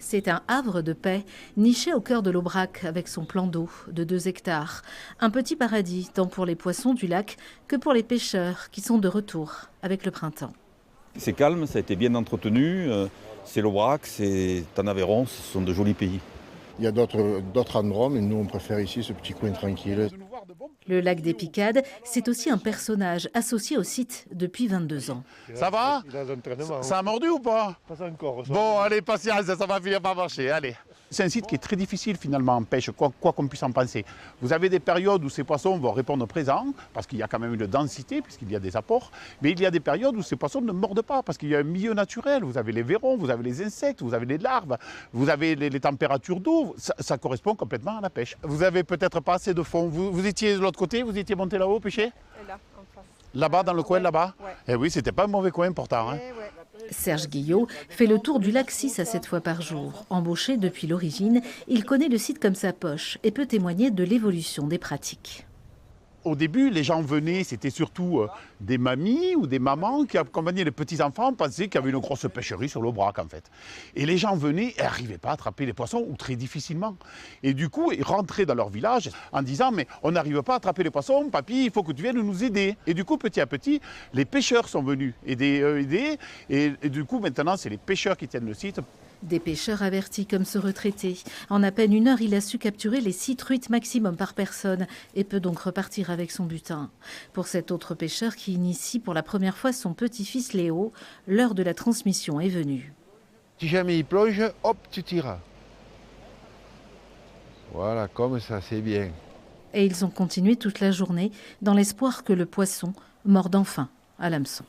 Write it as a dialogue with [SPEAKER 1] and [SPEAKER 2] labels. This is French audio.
[SPEAKER 1] C'est un havre de paix, niché au cœur de l'Aubrac avec son plan d'eau de 2 hectares. Un petit paradis tant pour les poissons du lac que pour les pêcheurs qui sont de retour avec le printemps.
[SPEAKER 2] C'est calme, ça a été bien entretenu. C'est l'Aubrac, c'est en Aveyron, ce sont de jolis pays.
[SPEAKER 3] Il y a d'autres endroits, mais nous on préfère ici ce petit coin tranquille.
[SPEAKER 1] Le lac des Picades, c'est aussi un personnage associé au site depuis 22 ans.
[SPEAKER 4] Ça va? Ça a mordu ou pas?
[SPEAKER 3] Pas encore.
[SPEAKER 4] Bon, allez, patience, ça va finir par marcher, allez. C'est un site qui est très difficile finalement en pêche, quoi qu'on puisse en penser. Vous avez des périodes où ces poissons vont répondre présent, parce qu'il y a quand même une densité, puisqu'il y a des apports. Mais il y a des périodes où ces poissons ne mordent pas, parce qu'il y a un milieu naturel. Vous avez les verrons, vous avez les insectes, vous avez les larves, vous avez les températures d'eau. Ça correspond complètement à la pêche. Vous avez peut-être pas assez de fond. Vous étiez de l'autre côté, vous étiez monté là-haut pêcher?
[SPEAKER 5] Là, en face.
[SPEAKER 4] Là-bas, dans le coin, là-bas?
[SPEAKER 5] Ouais.
[SPEAKER 4] Eh oui, c'était pas un mauvais coin pourtant. Hein.
[SPEAKER 5] Ouais.
[SPEAKER 1] Serge Guillot fait le tour du lac 6 à 7 fois par jour. Embauché depuis l'origine, il connaît le site comme sa poche et peut témoigner de l'évolution des pratiques.
[SPEAKER 4] Au début, les gens venaient, c'était surtout des mamies ou des mamans qui accompagnaient les petits-enfants, pensaient qu'il y avait une grosse pêcherie sur l'Aubrac en fait. Et les gens venaient et n'arrivaient pas à attraper les poissons, ou très difficilement. Et du coup, ils rentraient dans leur village en disant « mais on n'arrive pas à attraper les poissons, papy, il faut que tu viennes nous aider ». Et du coup, petit à petit, les pêcheurs sont venus aider. Et du coup, maintenant, c'est les pêcheurs qui tiennent le site.
[SPEAKER 1] Des pêcheurs avertis comme ce retraité. En à peine 1 heure, il a su capturer les 6 truites maximum par personne et peut donc repartir avec son butin. Pour cet autre pêcheur qui initie pour la première fois son petit-fils Léo, l'heure de la transmission est venue.
[SPEAKER 6] Si jamais il plonge, hop, tu tiras. Voilà, comme ça, c'est bien.
[SPEAKER 1] Et ils ont continué toute la journée dans l'espoir que le poisson morde enfin à l'hameçon.